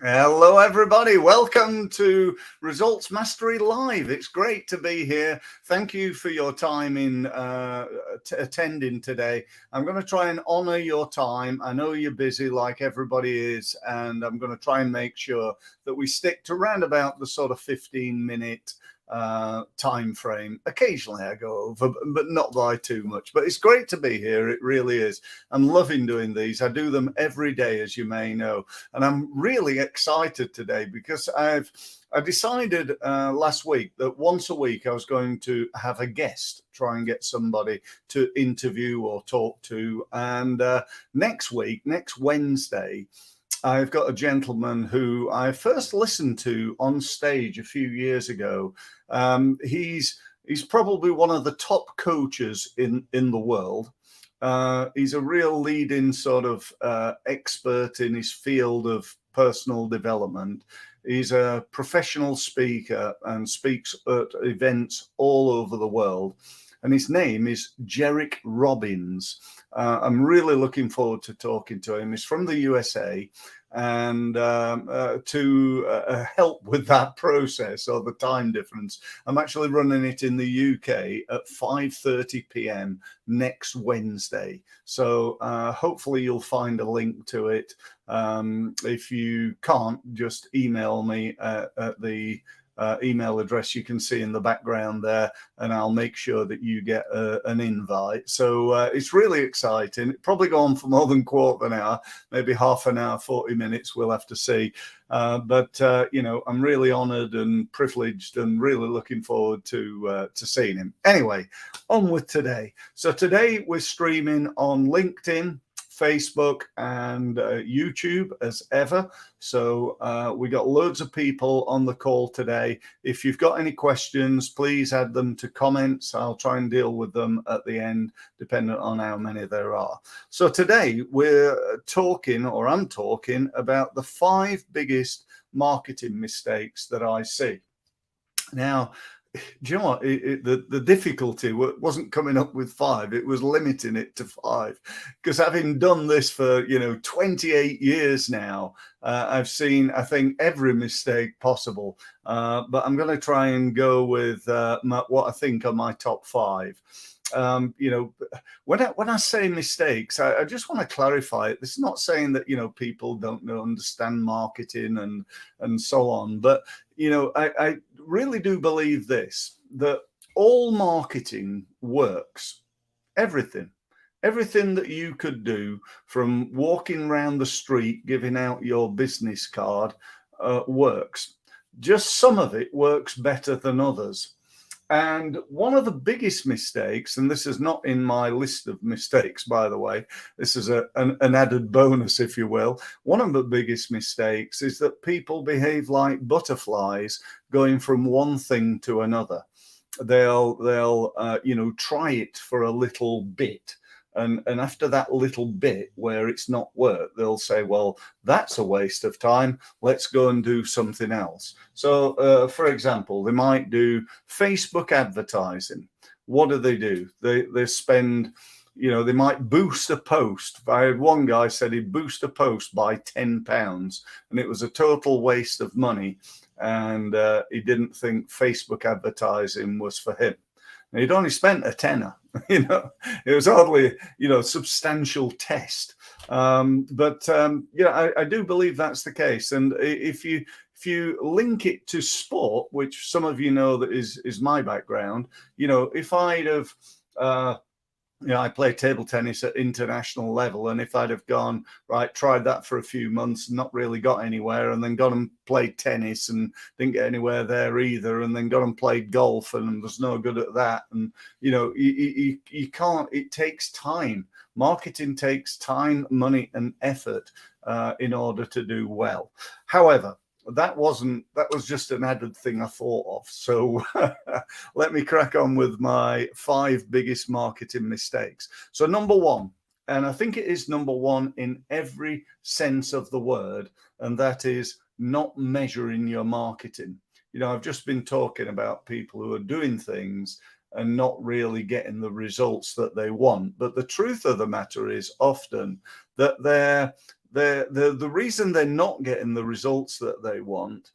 Hello, everybody. Welcome to Results Mastery Live. It's great to be here. Thank you for your time in attending today. I'm going to try and honor your time. I know you're busy like everybody is, and I'm going to try and make sure that we stick to around about the sort of 15-minute time frame. Occasionally I go over, but not by too much. But it's great to be here. It really is. I'm loving doing these. I do them every day, as you may know, and I'm really excited today because I decided last week that once a week I was going to have a guest, try and get somebody to interview or talk to. And next week, next Wednesday, I've got a gentleman who I first listened to on stage a few years ago. He's probably one of the top coaches in the world. He's a real leading sort of expert in his field of personal development. He's a professional speaker and speaks at events all over the world. And his name is Jerrick Robbins. I'm really looking forward to talking to him. He's from the USA. And to help with that process or the time difference, I'm actually running it in the UK at 5:30 p.m. next Wednesday. So hopefully you'll find a link to it. If you can't, just email me at the email address you can see in the background there, and I'll make sure that you get an invite. So it's really exciting. It'll probably go on for more than a quarter of an hour, maybe half an hour, 40 minutes. We'll have to see. But you know, I'm really honored and privileged and really looking forward to seeing him. Anyway, on with today. So today we're streaming on LinkedIn, Facebook, and YouTube as ever. So we got loads of people on the call today. If you've got any questions, please add them to comments. I'll try and deal with them at the end, depending on how many there are. So today we're talking, or I'm talking, about the 5 biggest marketing mistakes that I see. Now, do you know what? The difficulty wasn't coming up with 5. It was limiting it to 5, because having done this for 28 years now, I've seen, I think, every mistake possible. But I'm going to try and go with what I think are my top 5. When I say mistakes, I just want to clarify it. This is not saying that people don't understand marketing and so on, but I really do believe this, that all marketing works. Everything that you could do, from walking around the street giving out your business card, works. Just some of it works better than others. And one of the biggest mistakes, and this is not in my list of mistakes, by the way, this is an added bonus, if you will. One of the biggest mistakes is that people behave like butterflies going from one thing to another. They'll try it for a little bit. And after that little bit where it's not worked, they'll say, well, that's a waste of time. Let's go and do something else. So, for example, they might do Facebook advertising. What do? They spend, they might boost a post. I had one guy said he'd boost a post by £10, and it was a total waste of money. And he didn't think Facebook advertising was for him. And he'd only spent a tenner. It was hardly, substantial test. I do believe that's the case. And if you link it to sport, which some of you know that is my background, if I'd have, I play table tennis at international level, and if I'd have gone, right, tried that for a few months, not really got anywhere, and then gone and played tennis and didn't get anywhere there either, and then got and played golf and was no good at that, and you can't. It takes time. Marketing takes time, money, and effort in order to do well. However, that was just an added thing I thought of. So let me crack on with my 5 biggest marketing mistakes. So number 1, and I think it is number 1 in every sense of the word, and that is not measuring your marketing. I've just been talking about people who are doing things and not really getting the results that they want. But the truth of the matter is often that the reason they're not getting the results that they want.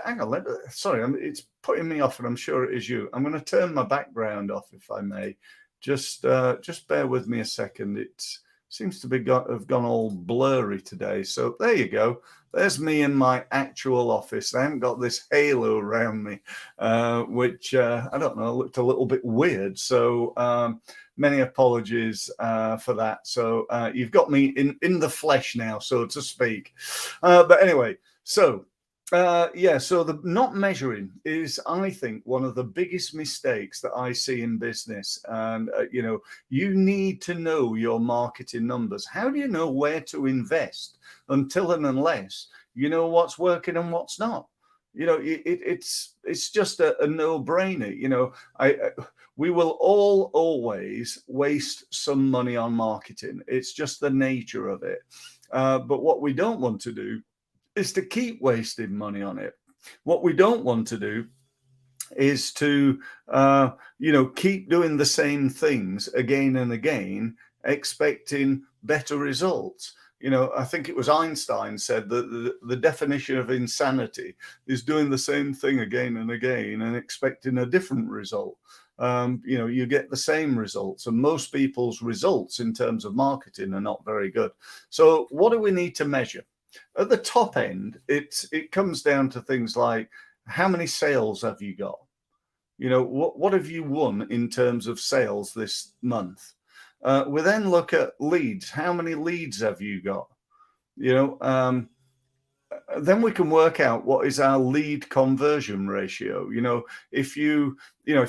Hang on, sorry, it's putting me off, and I'm sure it is you. I'm going to turn my background off, if I may. Just bear with me a second. It seems to have gone all blurry today. So there you go. There's me in my actual office. I haven't got this halo around me, which I don't know, looked a little bit weird. So many apologies for that. So you've got me in the flesh now, so to speak. But anyway, so so the not measuring is, I think, one of the biggest mistakes that I see in business. And, you need to know your marketing numbers. How do you know where to invest until and unless you know what's working and what's not? It's just a no-brainer. We will all always waste some money on marketing. It's just the nature of it. But what we don't want to do is to keep wasting money on it. What we don't want to do is to, keep doing the same things again and again, expecting better results. I think it was Einstein said that the definition of insanity is doing the same thing again and again and expecting a different result. You get the same results, and most people's results in terms of marketing are not very good. So what do we need to measure? At the top end, it comes down to things like, how many sales have you got? What have you won in terms of sales this month? We then look at leads. How many leads have you got? Then we can work out what is our lead conversion ratio. If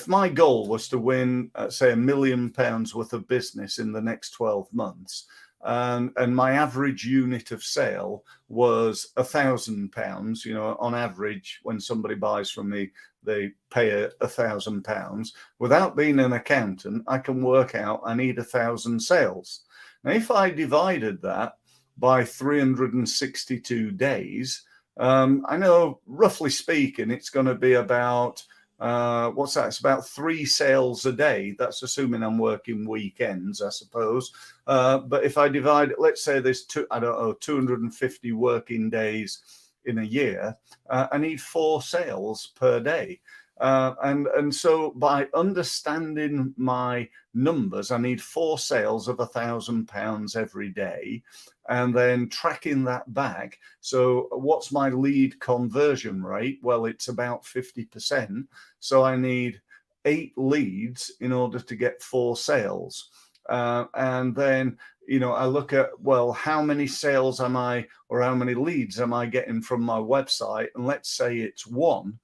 my goal was to win, say, £1 million worth of business in the next 12 months, and my average unit of sale was £1,000. On average, when somebody buys from me, they pay £1,000. Without being an accountant, I can work out I need 1,000 sales. Now, if I divided that by 362 days, I know, roughly speaking, it's going to be about what's that? It's about 3 sales a day. That's assuming I'm working weekends, I suppose. But if I divide, let's say there's 250 working days in a year, I need 4 sales per day. And so by understanding my numbers, I need 4 sales of £1,000 every day, and then tracking that back. So what's my lead conversion rate? Well, it's about 50%. So I need 8 leads in order to get 4 sales. And then, I look at, well, how many sales am I, or how many leads am I getting from my website? And let's say it's 1.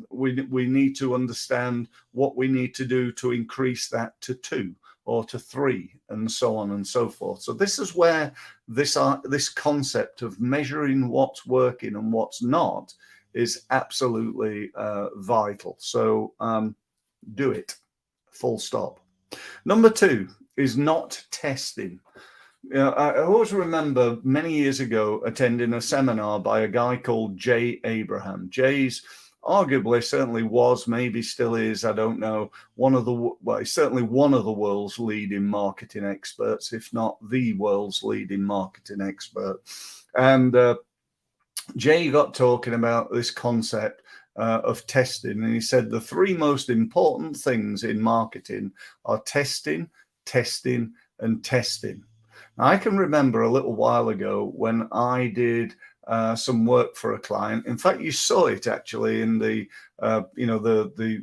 We need to understand what we need to do to increase that to 2 or to 3, and so on and so forth. So this is where this concept of measuring what's working and what's not is absolutely vital. So do it, full stop. Number 2 is not testing. I always remember many years ago attending a seminar by a guy called Jay Abraham. Jay's arguably, certainly was, maybe still is, I don't know, he's certainly one of the world's leading marketing experts, if not the world's leading marketing expert. And Jay got talking about this concept of testing, and he said the 3 most important things in marketing are testing, testing, and testing. Now, I can remember a little while ago when I did some work for a client. In fact, you saw it actually in the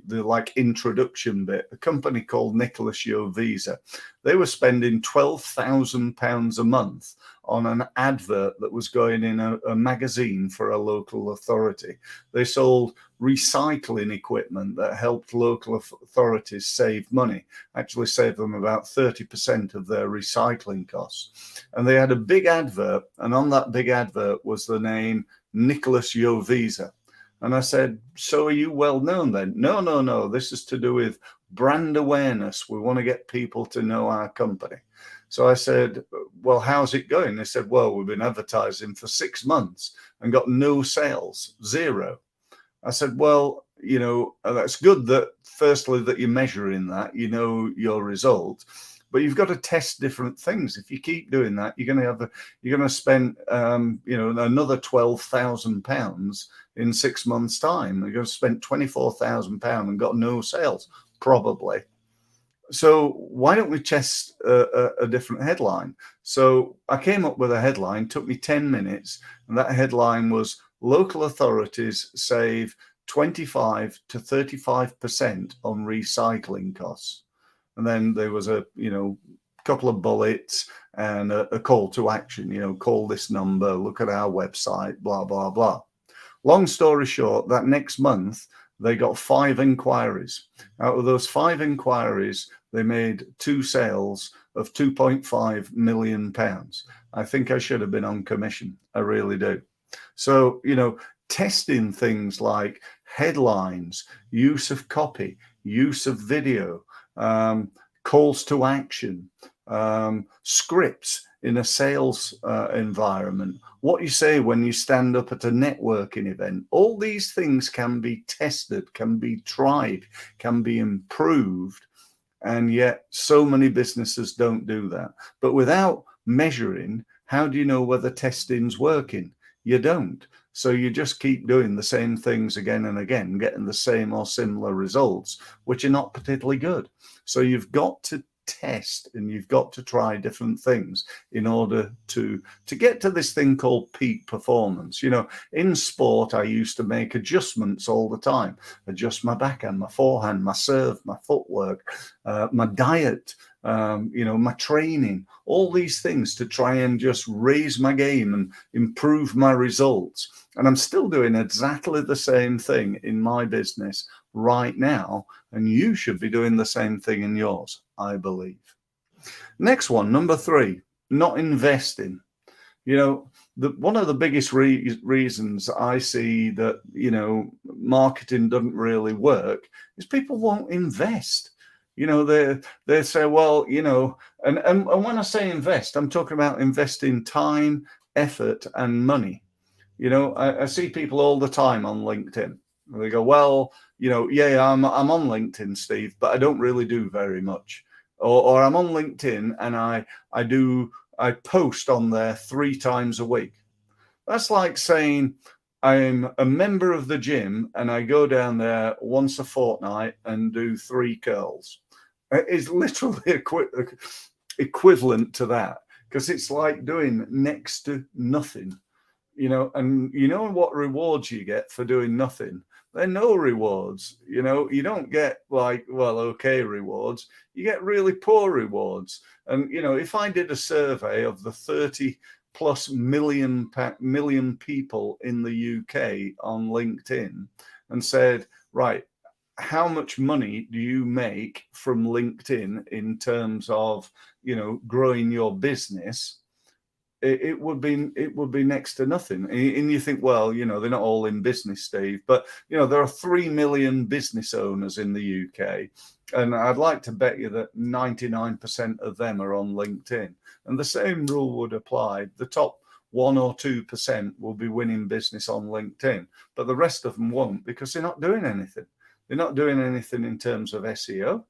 like introduction bit. A company called Nicholas Visa. They were spending £12,000 a month on an advert that was going in a magazine for a local authority. They sold recycling equipment that helped local authorities save money, actually save them about 30% of their recycling costs. And they had a big advert, and on that big advert was the name Nicholas Visa. And I said, so are you well known then? No, this is to do with brand awareness. We want to get people to know our company. So I said, well, how's it going? They said, well, we've been advertising for 6 months and got no sales, 0. I said, well, you know, that's good that firstly that you're measuring that, you know, your result, but you've got to test different things. If you keep doing that, you're going to spend, you know, another £12,000 in 6 months' time. You're going to spend £24,000 and got no sales, probably. So why don't we test a different headline? So I came up with a headline, took me 10 minutes, and that headline was local authorities save 25 to 35% on recycling costs. And then there was a, you know, couple of bullets and a call to action, you know, call this number, look at our website, blah, blah, blah. Long story short, that next month, they got 5 inquiries. Out of those 5 inquiries, they made 2 sales of £2.5 million. I think I should have been on commission. I really do. So, you know, testing things like headlines, use of copy, use of video, calls to action, scripts in a sales environment, what you say when you stand up at a networking event, all these things can be tested, can be tried, can be improved. And yet so many businesses don't do that. But without measuring, how do you know whether testing's working? You don't. So you just keep doing the same things again and again, getting the same or similar results, which are not particularly good. So you've got to test and you've got to try different things in order to get to this thing called peak performance. You know, in sport, I used to make adjustments all the time, adjust my backhand, my forehand, my serve, my footwork, my diet, you know, my training, all these things to try and just raise my game and improve my results. And I'm still doing exactly the same thing in my business right now. And you should be doing the same thing in yours, I believe. Next one, number 3, not investing. You know, one of the biggest reasons I see that, you know, marketing doesn't really work is people won't invest. You know, they say, well, you know, and when I say invest, I'm talking about investing time, effort, and money. You know, I see people all the time on LinkedIn. They go, well, you know, yeah, I'm on LinkedIn, Steve, but I don't really do very much. Or I'm on LinkedIn and I post on there 3 times a week. That's like saying I'm a member of the gym and I go down there once a fortnight and do 3 curls. It's literally equivalent to that, because it's like doing next to nothing. You know, and you know what rewards you get for doing nothing? They're no rewards. You know, you don't get like, well, okay rewards. You get really poor rewards. And, you know, if I did a survey of the 30+ million people in the UK on LinkedIn and said, right, how much money do you make from LinkedIn in terms of, you know, growing your business? It would be next to nothing. And you think, well, you know, they're not all in business, Steve, but, you know, there are 3 million business owners in the UK. And I'd like to bet you that 99% of them are on LinkedIn. And the same rule would apply. The top 1 or 2% will be winning business on LinkedIn, but the rest of them won't, because they're not doing anything. They're not doing anything in terms of SEO,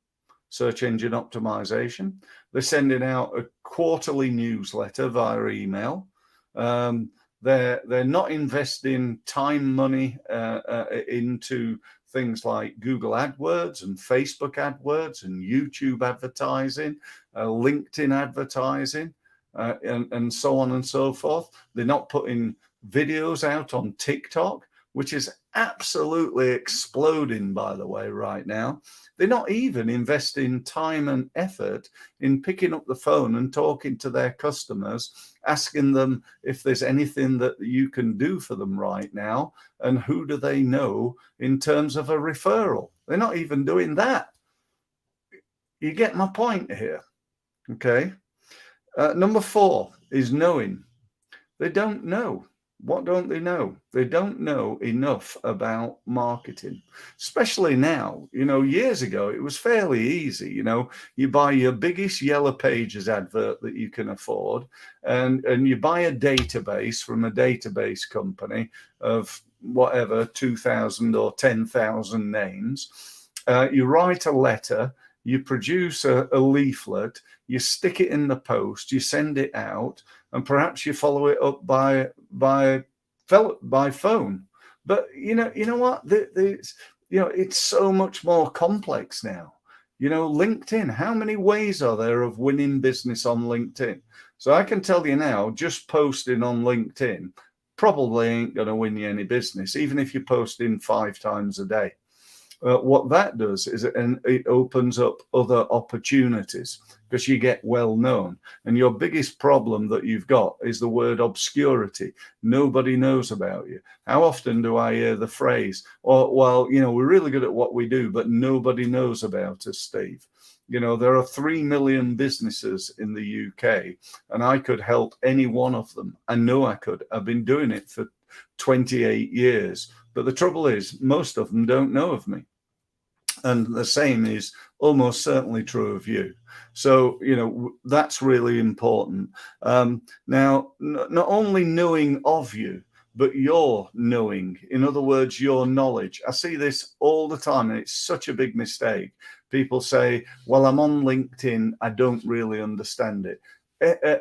search engine optimization. They're sending out a quarterly newsletter via email. They're not investing time, money into things like Google AdWords and Facebook AdWords and YouTube advertising, LinkedIn advertising, and so on and so forth. They're not putting videos out on TikTok, which is absolutely exploding, by the way, right now. They're not even investing time and effort in picking up the phone and talking to their customers, asking them if there's anything that you can do for them right now, and who do they know in terms of a referral. They're not even doing that. You get my point here, okay? Number 4 is knowing. They don't know. What don't they know? They don't know enough about marketing, especially now. You know, years ago, it was fairly easy. You know, you buy your biggest Yellow Pages advert that you can afford, and you buy a database from a database company of, whatever, 2,000 or 10,000 names. You write a letter, you produce a leaflet, you stick it in the post, you send it out, and perhaps you follow it up by phone. But you know what? It's so much more complex now. LinkedIn, how many ways are there of winning business on LinkedIn? So I can tell you now, just posting on LinkedIn probably ain't going to win you any business, even if you're posting 5 times a day. What that does is it opens up other opportunities because you get well known. And your biggest problem that you've got is the word obscurity. Nobody knows about you. How often do I hear the phrase, well, we're really good at what we do, but nobody knows about us, Steve? There are 3 million businesses in the UK, and I could help any one of them. I know I could. I've been doing it for 28 years. But the trouble is, most of them don't know of me. And the same is almost certainly true of you. So, that's really important. Now, not only knowing of you, but your knowing, in other words, your knowledge. I see this all the time, and it's such a big mistake. People say, well, I'm on LinkedIn, I don't really understand it.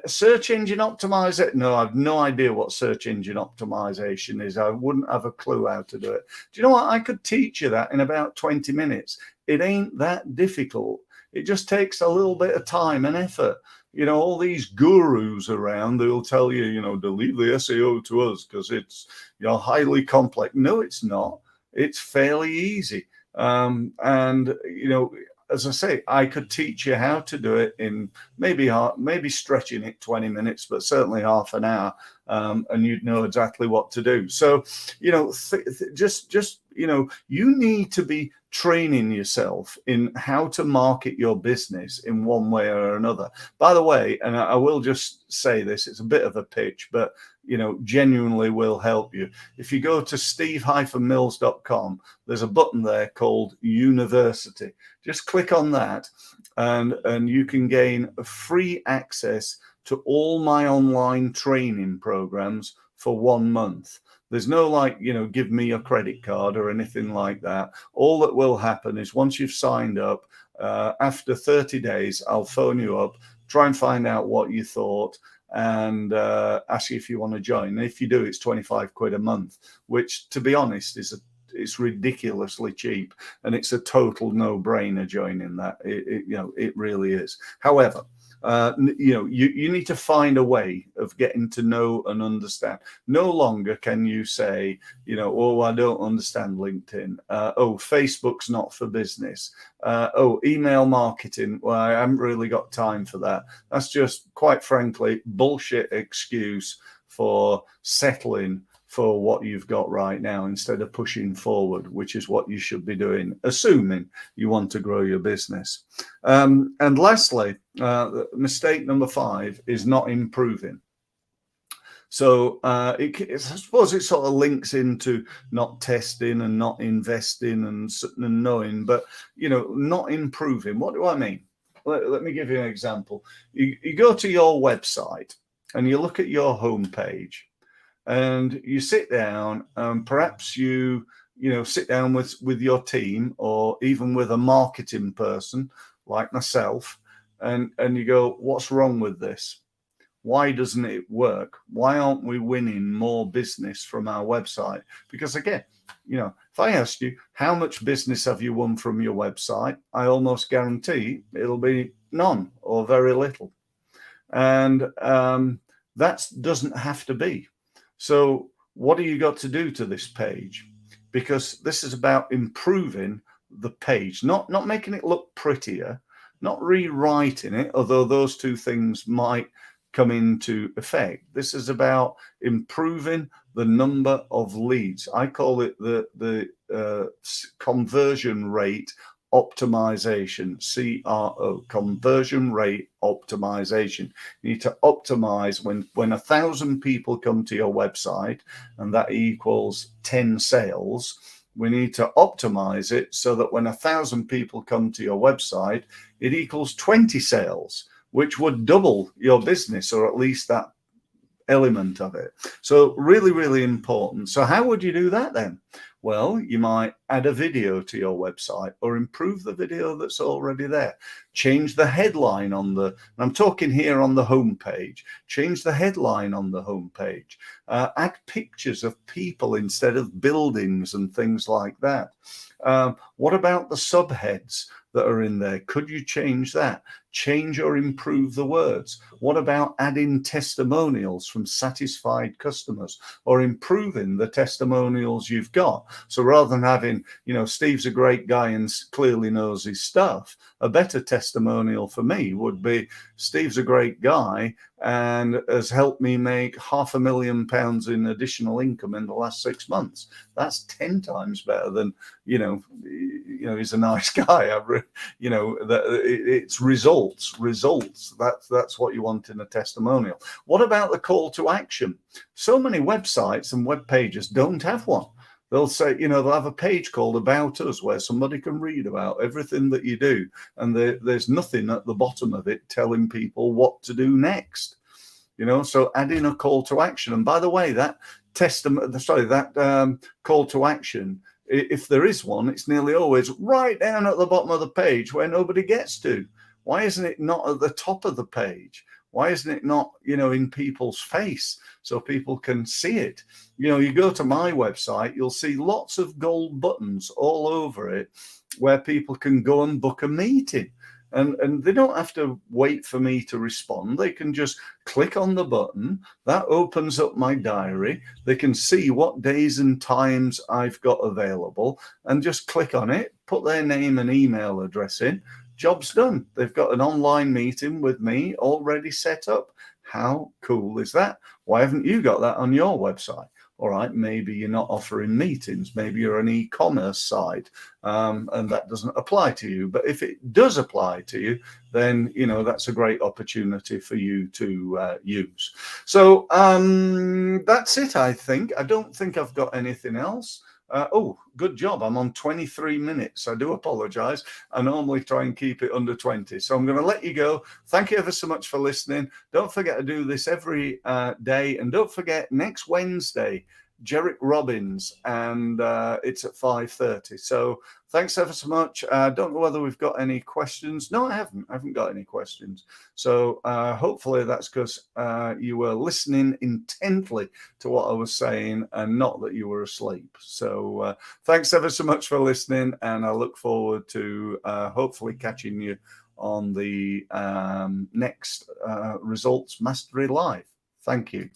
Search engine optimization? No, I've no idea what search engine optimization is. I wouldn't have a clue how to do it. Do you know what? I could teach you that in about 20 minutes. It ain't that difficult. It just takes a little bit of time and effort. All these gurus around, they'll tell you, to leave the SEO to us because it's highly complex. No, it's not. It's fairly easy. As I say, I could teach you how to do it in maybe stretching it 20 minutes, but certainly half an hour, and you'd know exactly what to do. So, you need to be training yourself in how to market your business in one way or another. By the way, and I will just say this, it's a bit of a pitch, but genuinely will help you. If you go to steve-mills.com, there's a button there called University. Just click on that and you can gain free access to all my online training programs for 1 month. There's no give me your credit card or anything like that. All that will happen is once you've signed up, after 30 days, I'll phone you up, try and find out what you thought, and ask you if you want to join. And if you do, it's 25 quid a month, which, to be honest, it's ridiculously cheap, and it's a total no-brainer joining that. It really is. However, you need to find a way of getting to know and understand. No longer can you say, oh, I don't understand LinkedIn. Oh, Facebook's not for business. Oh, email marketing. Well, I haven't really got time for that. That's just, quite frankly, bullshit excuse for settling for what you've got right now instead of pushing forward, which is what you should be doing, assuming you want to grow your business. And lastly, mistake number 5 is not improving. So I suppose it sort of links into not testing and not investing and knowing, but, not improving. What do I mean? Let me give you an example. You go to your website and you look at your homepage, and you sit down, perhaps you sit down with your team or even with a marketing person like myself, and you go, what's wrong with this? Why doesn't it work? Why aren't we winning more business from our website? Because again, if I asked you, how much business have you won from your website? I almost guarantee it'll be none or very little. And that doesn't have to be. So what do you got to do to this page? Because this is about improving the page, not making it look prettier, not rewriting it, although those two things might come into effect. This is about improving the number of leads. I call it the conversion rate optimization, CRO, conversion rate optimization. You need to optimize when 1,000 people come to your website, and that equals 10 sales. We need to optimize it so that when 1,000 people come to your website, it equals 20 sales, which would double your business, or at least that element of it. So really, really important. So how would you do that then? Well, you might add a video to your website or improve the video that's already there. Change the headline on the, and I'm talking here on the home page, change the headline on the home page. Add pictures of people instead of buildings and things like that. What about the subheads that are in there? Could you change that? Change or improve the words. What about adding testimonials from satisfied customers or improving the testimonials you've got? So rather than having, you know, Steve's a great guy and clearly knows his stuff, a better testimonial for me would be Steve's a great guy and has helped me make £500,000 in additional income in the last 6 months. That's 10 times better than, you know, he's a nice guy. It's results. That's what you want in a testimonial. What about the call to action? So many websites and web pages don't have one. They'll say, you know, they'll have a page called About Us where somebody can read about everything that you do. And there's nothing at the bottom of it telling people what to do next. You know, so add in a call to action. And by the way, that call to action, if there is one, it's nearly always right down at the bottom of the page where nobody gets to. Why isn't it not at the top of the page? Why isn't it not, you know, in people's face so people can see it? You know, you go to my website, you'll see lots of gold buttons all over it where people can go and book a meeting. And they don't have to wait for me to respond. They can just click on the button. That opens up my diary. They can see what days and times I've got available and just click on it, put their name and email address in. Job's done. They've got an online meeting with me already set up. How cool is that? Why haven't you got that on your website? All right, maybe you're not offering meetings. Maybe you're an e-commerce site and that doesn't apply to you. But if it does apply to you, then, you know, that's a great opportunity for you to use. So that's it, I think. I don't think I've got anything else. Oh, good job. I'm on 23 minutes. I do apologize. I normally try and keep it under 20. So I'm going to let you go. Thank you ever so much for listening. Don't forget to do this every day. And don't forget, next Wednesday, Jerrick Robbins, and it's at 5:30. So thanks ever so much. I don't know whether we've got any questions. No, I haven't got any questions. So hopefully that's because you were listening intently to what I was saying and not that you were asleep. So thanks ever so much for listening, and I look forward to hopefully catching you on the next Results Mastery Live. Thank you.